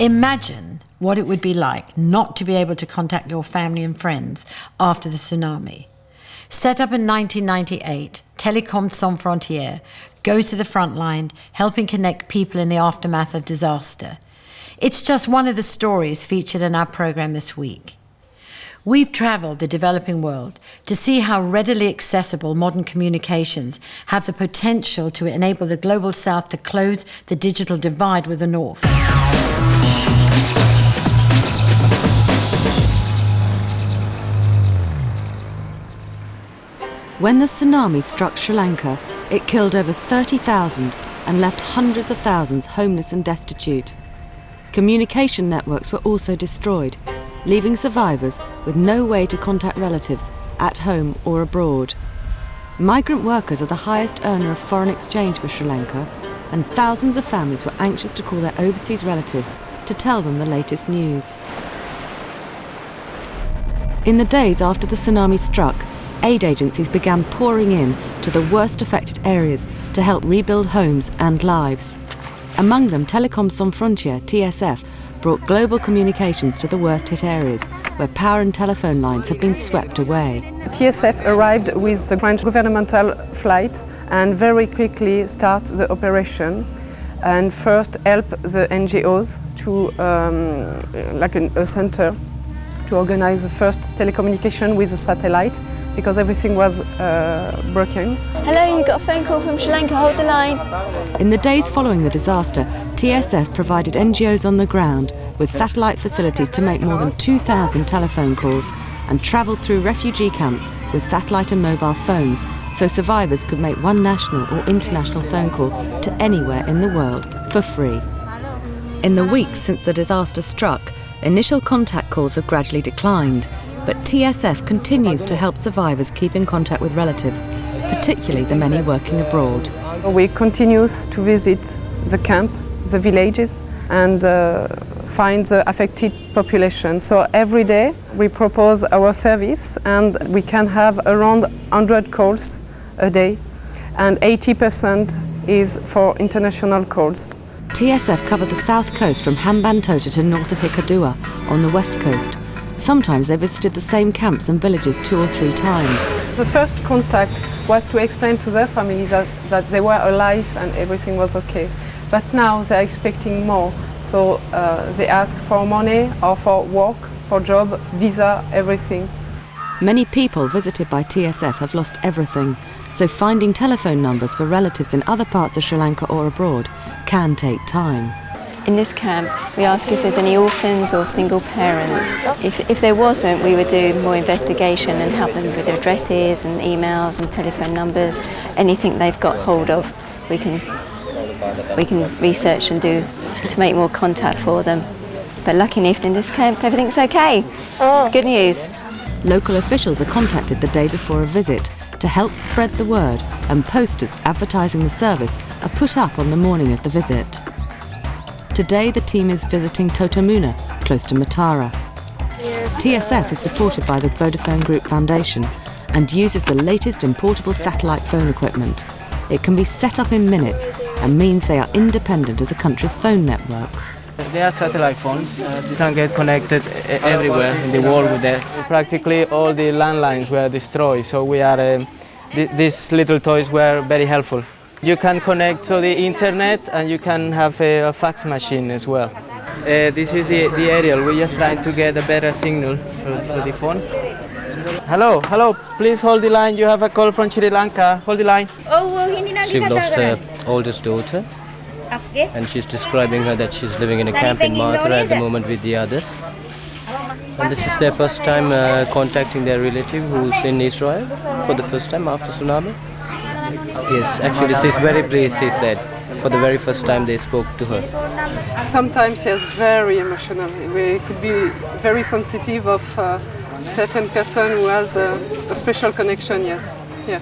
Imagine what it would be like not to be able to contact your family and friends after the tsunami. Set up in 1998, Télécoms Sans Frontières goes to the front line, helping connect people in the aftermath of disaster. It's just one of the stories featured in our program this week. We've traveled the developing world to see how readily accessible modern communications have the potential to enable the global south to close the digital divide with the north. When the tsunami struck Sri Lanka, it killed over 30,000 and left hundreds of thousands homeless and destitute. Communication networks were also destroyed, leaving survivors with no way to contact relatives at home or abroad. Migrant workers are the highest earner of foreign exchange for Sri Lanka, and thousands of families were anxious to call their overseas relatives to tell them the latest news. In the days after the tsunami struck, aid agencies began pouring in to the worst affected areas to help rebuild homes and lives. Among them, Télécoms Sans Frontières, TSF, brought global communications to the worst hit areas, where power and telephone lines had been swept away. TSF arrived with the French governmental flight and very quickly start the operation, and first help the NGOs to, like a center, to organize the first telecommunication with a satellite, because everything was broken. Hello, you got a phone call from Sri Lanka, hold the line. In the days following the disaster, TSF provided NGOs on the ground with satellite facilities to make more than 2,000 telephone calls, and travelled through refugee camps with satellite and mobile phones so survivors could make one national or international phone call to anywhere in the world for free. In the weeks since the disaster struck, initial contact calls have gradually declined, but TSF continues to help survivors keep in contact with relatives, particularly the many working abroad. We continue to visit the camp, the villages, and find the affected population. So every day we propose our service, and we can have around 100 calls a day, and 80% is for international calls. TSF covered the south coast from Hambantota to north of Hikkaduwa on the west coast. Sometimes they visited the same camps and villages 2 or 3 times. The first contact was to explain to their families that they were alive and everything was okay. But now they're expecting more. So they ask for money or for work, for job, visa, everything. Many people visited by TSF have lost everything, so finding telephone numbers for relatives in other parts of Sri Lanka or abroad can take time. In this camp, we ask if there's any orphans or single parents. If there wasn't, we would do more investigation and help them with their addresses and emails and telephone numbers. Anything they've got hold of, we can research and do to make more contact for them. But luckily, in this camp, everything's okay. Good news. Local officials are contacted the day before a visit to help spread the word, and posters advertising the service are put up on the morning of the visit. Today the team is visiting Totomuna, close to Matara. TSF is supported by the Vodafone Group Foundation and uses the latest in portable satellite phone equipment. It can be set up in minutes and means they are independent of the country's phone networks. They are satellite phones. You can get connected everywhere in the world with that. Practically all the landlines were destroyed, so these little toys were very helpful. You can connect to the internet and you can have a fax machine as well. This is the aerial. We're just trying to get a better signal for the phone. Hello, please hold the line. You have a call from Sri Lanka. Hold the line. She lost her oldest daughter, and she's describing her that she's living in a camp in Mathura at the moment with the others. And this is their first time contacting their relative who's in Israel for the first time after tsunami. Yes, actually she's very pleased, she said. For the very first time they spoke to her. Sometimes yes, very emotional. We could be very sensitive of certain person who has a special connection, yes. Yeah.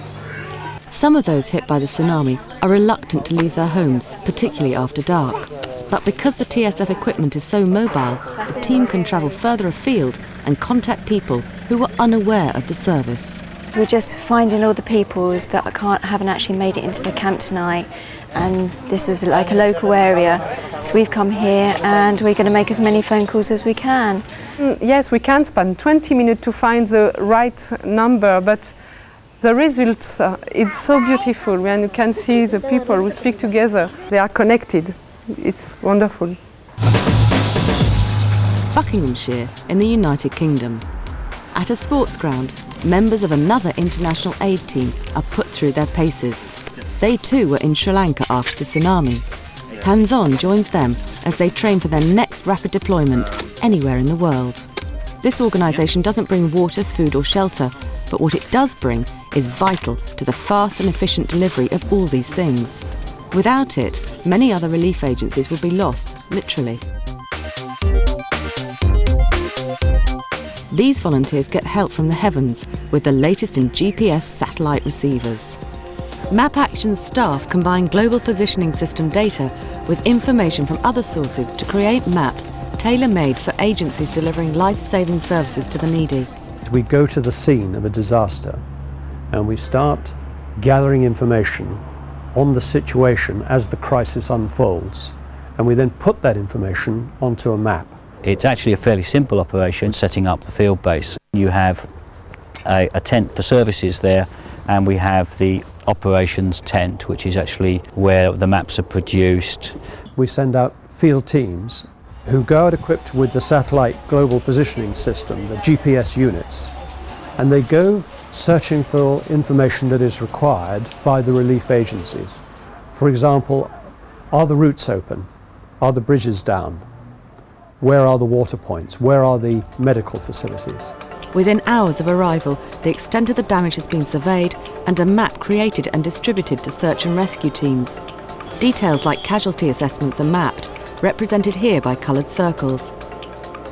Some of those hit by the tsunami are reluctant to leave their homes, particularly after dark. But because the TSF equipment is so mobile, the team can travel further afield and contact people who were unaware of the service. We're just finding all the people that haven't actually made it into the camp tonight, and this is like a local area. So we've come here and we're going to make as many phone calls as we can. Yes, we can spend 20 minutes to find the right number, but the results, it's so beautiful when you can see the people who speak together. They are connected. It's wonderful. Buckinghamshire in the United Kingdom. At a sports ground, members of another international aid team are put through their paces. They too were in Sri Lanka after the tsunami. Hands On joins them as they train for their next rapid deployment anywhere in the world. This organisation doesn't bring water, food or shelter, but what it does bring is vital to the fast and efficient delivery of all these things. Without it, many other relief agencies would be lost, literally. These volunteers get help from the heavens with the latest in GPS satellite receivers. MapAction's staff combine global positioning system data with information from other sources to create maps tailor-made for agencies delivering life-saving services to the needy. We go to the scene of a disaster and we start gathering information on the situation as the crisis unfolds, and we then put that information onto a map. It's actually a fairly simple operation, setting up the field base. You have a tent for services there, and we have the operations tent, which is actually where the maps are produced. We send out field teams who go out equipped with the satellite global positioning system, the GPS units, and they go searching for information that is required by the relief agencies. For example, are the routes open? Are the bridges down? Where are the water points? Where are the medical facilities? Within hours of arrival, the extent of the damage has been surveyed and a map created and distributed to search and rescue teams. Details like casualty assessments are mapped, represented here by coloured circles.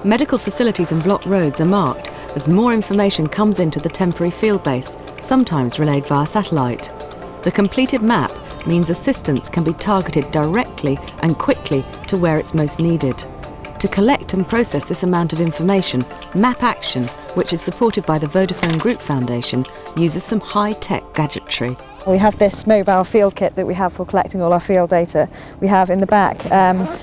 Medical facilities and blocked roads are marked as more information comes into the temporary field base, sometimes relayed via satellite. The completed map means assistance can be targeted directly and quickly to where it's most needed. To collect and process this amount of information, MapAction, which is supported by the Vodafone Group Foundation, uses some high-tech gadgetry. We have this mobile field kit that we have for collecting all our field data. We have in the back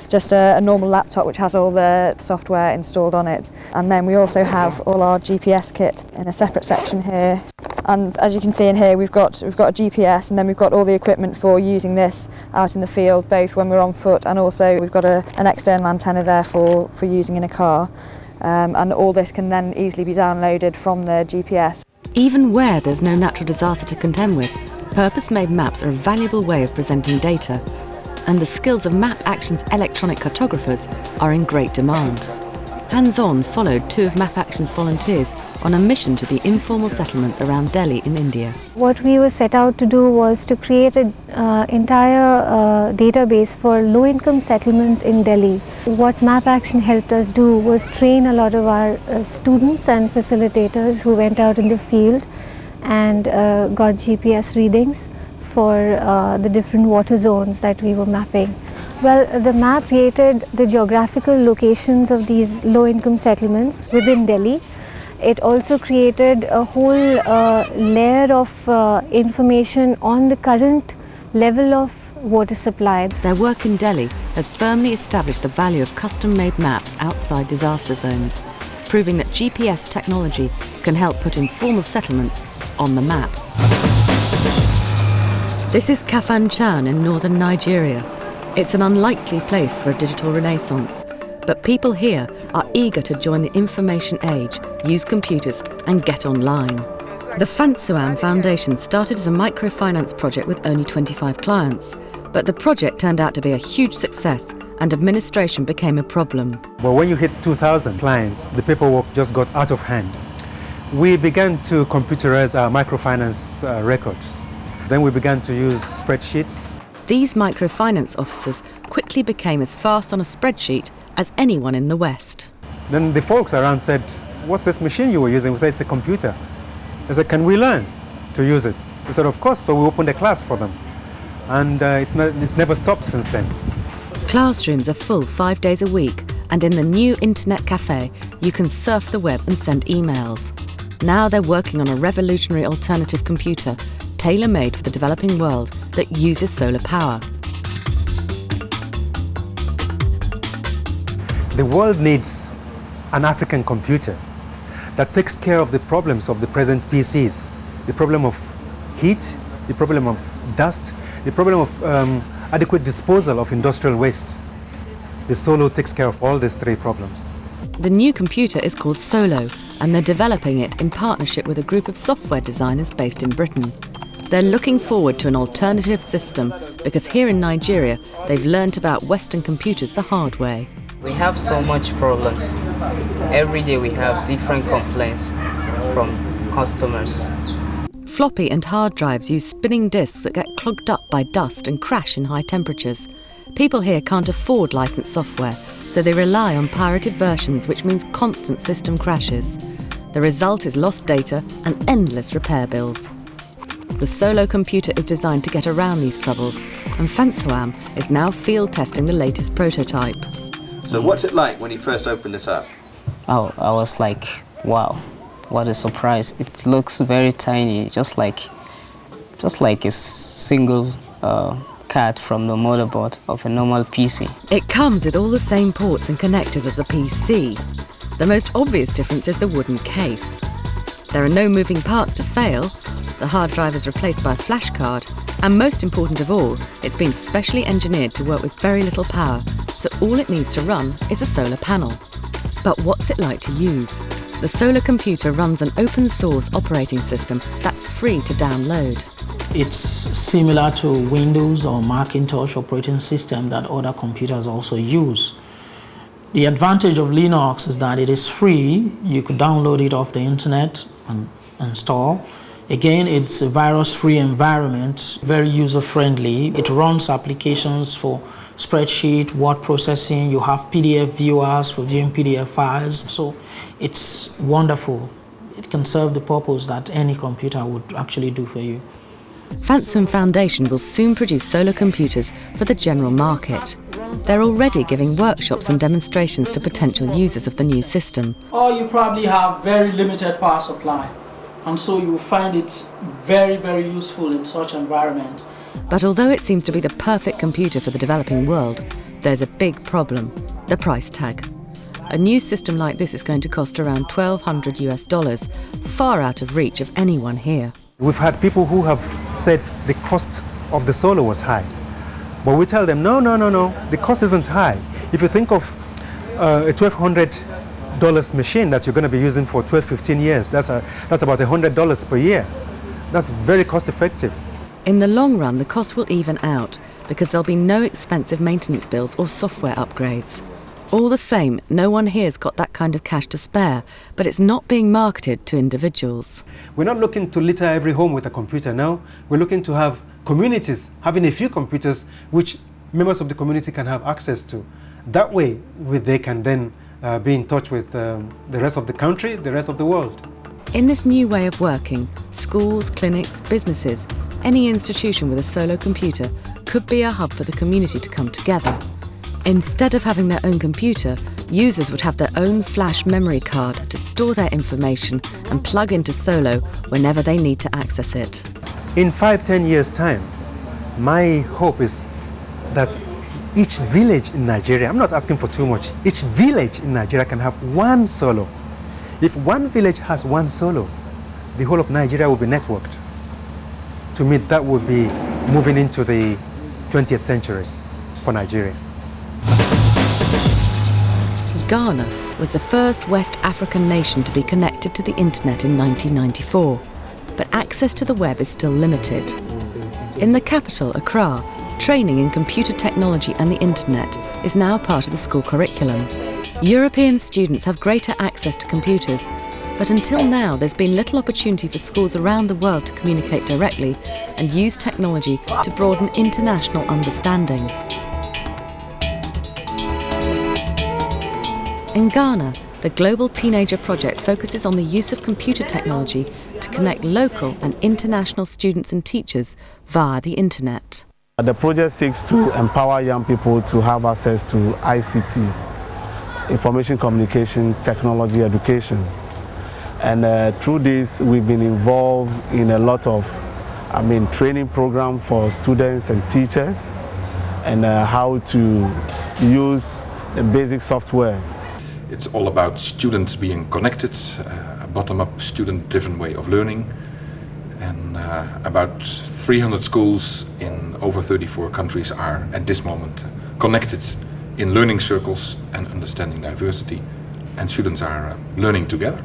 just a normal laptop which has all the software installed on it. And then we also have all our GPS kit in a separate section here. And as you can see in here, we've got a GPS, and then we've got all the equipment for using this out in the field, both when we're on foot, and also we've got an external antenna there for using in a car. And all this can then easily be downloaded from the GPS. Even where there's no natural disaster to contend with, purpose-made maps are a valuable way of presenting data, and the skills of MapAction's electronic cartographers are in great demand. Hands On followed two of MapAction's volunteers on a mission to the informal settlements around Delhi in India. What we were set out to do was to create an entire database for low-income settlements in Delhi. What MapAction helped us do was train a lot of our students and facilitators who went out in the field and got GPS readings for the different water zones that we were mapping. Well, the map created the geographical locations of these low-income settlements within Delhi. It also created a whole layer of information on the current level of water supply. Their work in Delhi has firmly established the value of custom-made maps outside disaster zones, proving that GPS technology can help put informal settlements on the map. This is Kafanchan in northern Nigeria. It's an unlikely place for a digital renaissance, but people here are eager to join the information age, use computers and get online. The Fansuam Foundation started as a microfinance project with only 25 clients, but the project turned out to be a huge success and administration became a problem. But when you hit 2,000 clients, the paperwork just got out of hand. We began to computerize our microfinance records. Then we began to use spreadsheets. These microfinance officers quickly became as fast on a spreadsheet as anyone in the West. Then the folks around said, "What's this machine you were using?" We said, "It's a computer." They said, "Can we learn to use it?" We said, "Of course." So we opened a class for them. And it's never stopped since then. Classrooms are full 5 days a week, and in the new internet cafe, you can surf the web and send emails. Now they're working on a revolutionary alternative computer, tailor-made for the developing world, that uses solar power. The world needs an African computer that takes care of the problems of the present PCs, the problem of heat, the problem of dust, the problem of adequate disposal of industrial wastes. The Solo takes care of all these three problems. The new computer is called Solo, and they're developing it in partnership with a group of software designers based in Britain. They're looking forward to an alternative system because here in Nigeria, they've learnt about Western computers the hard way. We have so much problems. Every day we have different complaints from customers. Floppy and hard drives use spinning disks that get clogged up by dust and crash in high temperatures. People here can't afford licensed software, so they rely on pirated versions, which means constant system crashes. The result is lost data and endless repair bills. The Solo computer is designed to get around these troubles, and Fansuam is now field testing the latest prototype. So what's it like when you first opened this up? Oh, I was like, wow, what a surprise. It looks very tiny, just like a single card from the motherboard of a normal PC. It comes with all the same ports and connectors as a PC. The most obvious difference is the wooden case. There are no moving parts to fail. The hard drive is replaced by a flash card, and most important of all, it's been specially engineered to work with very little power, so all it needs to run is a solar panel. But what's it like to use? The Solar computer runs an open source operating system that's free to download. It's similar to Windows or Macintosh operating system that other computers also use. The advantage of Linux is that it is free. You could download it off the internet and install. Again, it's a virus-free environment, very user-friendly. It runs applications for spreadsheet, word processing. You have PDF viewers for viewing PDF files. So it's wonderful. It can serve the purpose that any computer would actually do for you. Fansuam Foundation will soon produce solar computers for the general market. They're already giving workshops and demonstrations to potential users of the new system. Or you probably have very limited power supply, and so you will find it very, very useful in such environments. But although it seems to be the perfect computer for the developing world, there's a big problem: the price tag. A new system like this is going to cost around $1,200, far out of reach of anyone here. We've had people who have said the cost of the Solo was high. But we tell them, no, the cost isn't high. If you think of a $1,200 machine that you're going to be using for 12, 15 years, that's about $100 per year. That's very cost effective. In the long run, the cost will even out because there'll be no expensive maintenance bills or software upgrades. All the same, no one here's got that kind of cash to spare, but it's not being marketed to individuals. We're not looking to litter every home with a computer now. We're looking to have communities having a few computers which members of the community can have access to. That way, they can then be in touch with the rest of the country, the rest of the world. In this new way of working, schools, clinics, businesses, any institution with a Solo computer could be a hub for the community to come together. Instead of having their own computer, users would have their own flash memory card to store their information and plug into Solo whenever they need to access it. In 5-10 years' time, my hope is that each village in Nigeria, I'm not asking for too much, each village in Nigeria can have one Solo. If one village has one Solo, the whole of Nigeria will be networked. To me, that would be moving into the 20th century for Nigeria. Ghana was the first West African nation to be connected to the internet in 1994, but access to the web is still limited. In the capital, Accra, training in computer technology and the internet is now part of the school curriculum. European students have greater access to computers, but until now there's been little opportunity for schools around the world to communicate directly and use technology to broaden international understanding. In Ghana, the Global Teenager Project focuses on the use of computer technology to connect local and international students and teachers via the internet. The project seeks to empower young people to have access to ICT, information communication technology education. And through this, we've been involved in a lot of training programs for students and teachers, and how to use basic software. It's all about students being connected, a bottom-up student-driven way of learning, and about 300 schools in over 34 countries are at this moment connected in learning circles and understanding diversity, and students are learning together.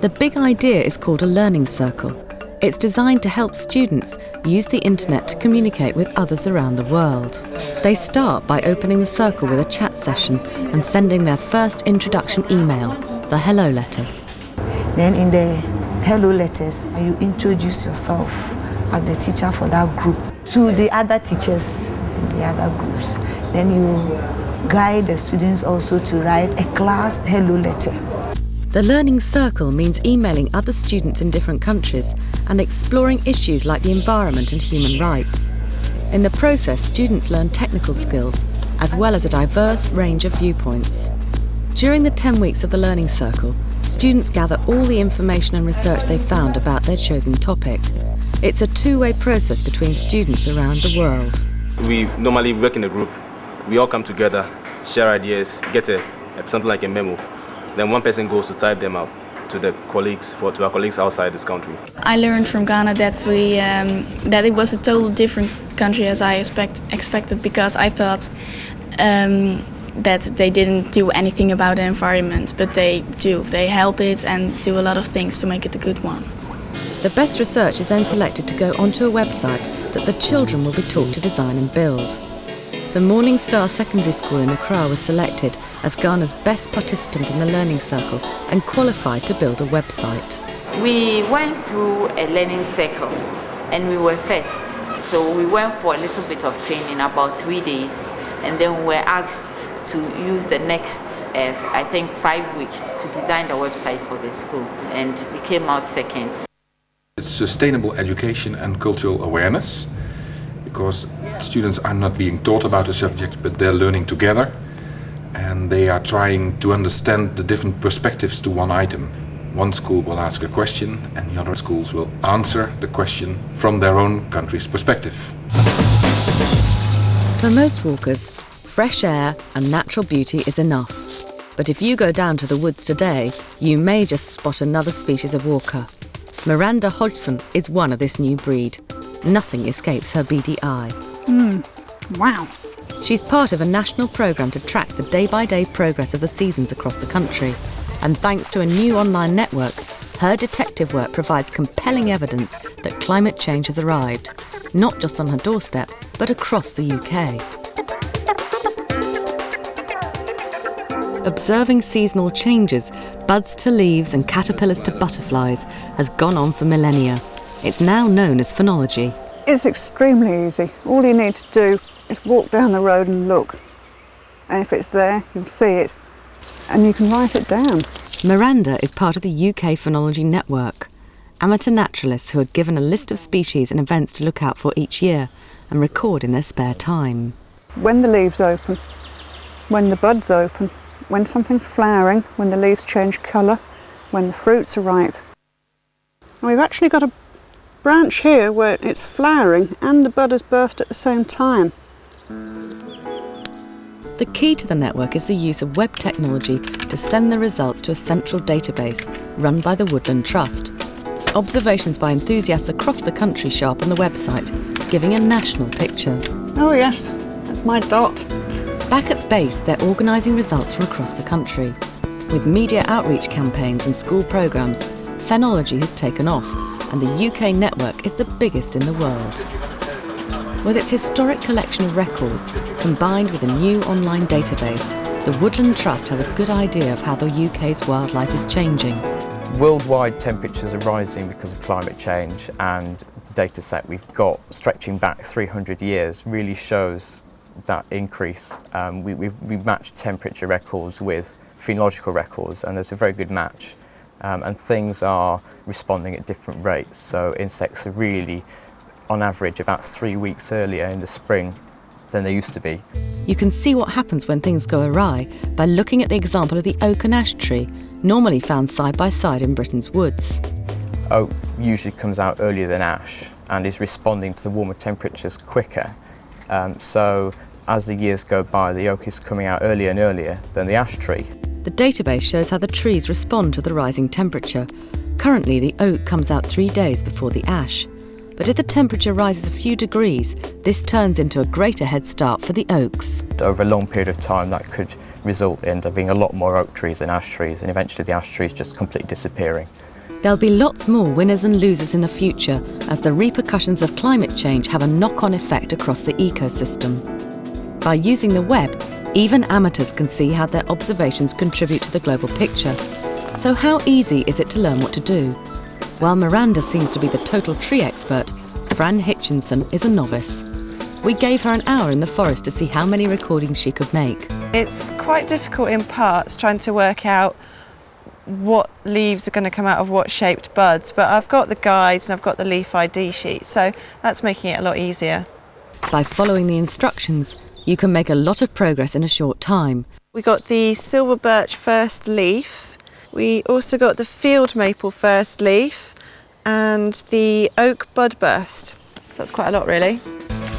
The big idea is called a learning circle. It's designed to help students use the internet to communicate with others around the world. They start by opening the circle with a chat session and sending their first introduction email, the hello letter. Then in the hello letters, you introduce yourself as the teacher for that group to the other teachers in the other groups. Then you guide the students also to write a class hello letter. The Learning Circle means emailing other students in different countries and exploring issues like the environment and human rights. In the process, students learn technical skills as well as a diverse range of viewpoints. During the 10 weeks of the Learning Circle, students gather all the information and research they found about their chosen topic. It's a two-way process between students around the world. We normally work in a group. We all come together, share ideas, get something like a memo. Then one person goes to type them out to our colleagues outside this country. I learned from Ghana that that it was a total different country as I expected, because I thought that they didn't do anything about the environment, but they do. They help it and do a lot of things to make it a good one. The best research is then selected to go onto a website that the children will be taught to design and build. The Morning Star Secondary School in Accra was selected as Ghana's best participant in the Learning Circle and qualified to build a website. We went through a learning circle and we were first. So we went for a little bit of training, about 3 days, and then we were asked to use the next, I think, 5 weeks to design the website for the school, and we came out second. It's sustainable education and cultural awareness, because students are not being taught about a subject, but they're learning together, and they are trying to understand the different perspectives to one item. One school will ask a question, and the other schools will answer the question from their own country's perspective. For most walkers, fresh air and natural beauty is enough. But if you go down to the woods today, you may just spot another species of walker. Miranda Hodgson is one of this new breed. Nothing escapes her beady eye. Wow. She's part of a national programme to track the day-by-day progress of the seasons across the country. And thanks to a new online network, her detective work provides compelling evidence that climate change has arrived, not just on her doorstep, but across the UK. Observing seasonal changes, buds to leaves and caterpillars to butterflies, has gone on for millennia. It's now known as phenology. It's extremely easy. All you need to do is walk down the road and look. And if it's there, you'll see it. And you can write it down. Miranda is part of the UK Phenology Network. Amateur naturalists who are given a list of species and events to look out for each year and record in their spare time. When the leaves open, when the buds open, when something's flowering, when the leaves change colour, when the fruits are ripe. And we've actually got a branch here where it's flowering and the bud has burst at the same time. The key to the network is the use of web technology to send the results to a central database run by the Woodland Trust. Observations by enthusiasts across the country show up on the website, giving a national picture. Oh yes, that's my dot. Back at base, they're organising results from across the country. With media outreach campaigns and school programmes, phenology has taken off, and the UK network is the biggest in the world. With its historic collection of records, combined with a new online database, the Woodland Trust has a good idea of how the UK's wildlife is changing. Worldwide temperatures are rising because of climate change, and the data set we've got stretching back 300 years really shows that increase. We've matched temperature records with phenological records, and there's a very good match. And things are responding at different rates. So insects are really, on average, about 3 weeks earlier in the spring than they used to be. You can see what happens when things go awry by looking at the example of the oak and ash tree, normally found side by side in Britain's woods. Oak usually comes out earlier than ash and is responding to the warmer temperatures quicker. So as the years go by, the oak is coming out earlier and earlier than the ash tree. The database shows how the trees respond to the rising temperature. Currently, the oak comes out 3 days before the ash. But if the temperature rises a few degrees, this turns into a greater head start for the oaks. Over a long period of time, that could result in there being a lot more oak trees than ash trees, and eventually the ash trees just completely disappearing. There'll be lots more winners and losers in the future as the repercussions of climate change have a knock-on effect across the ecosystem. By using the web, even amateurs can see how their observations contribute to the global picture. So how easy is it to learn what to do? While Miranda seems to be the total tree expert, Fran Hitchinson is a novice. We gave her an hour in the forest to see how many recordings she could make. It's quite difficult in parts trying to work out what leaves are going to come out of what shaped buds, but I've got the guides and I've got the leaf ID sheet, so that's making it a lot easier. By following the instructions, you can make a lot of progress in a short time. We got the silver birch first leaf. We also got the field maple first leaf and the oak budburst. So that's quite a lot, really.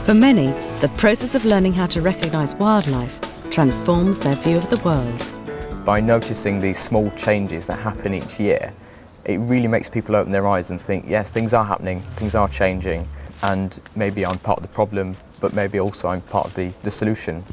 For many, the process of learning how to recognise wildlife transforms their view of the world. By noticing these small changes that happen each year, it really makes people open their eyes and think, yes, things are happening, things are changing, and maybe I'm part of the problem, but maybe also I'm part of the solution.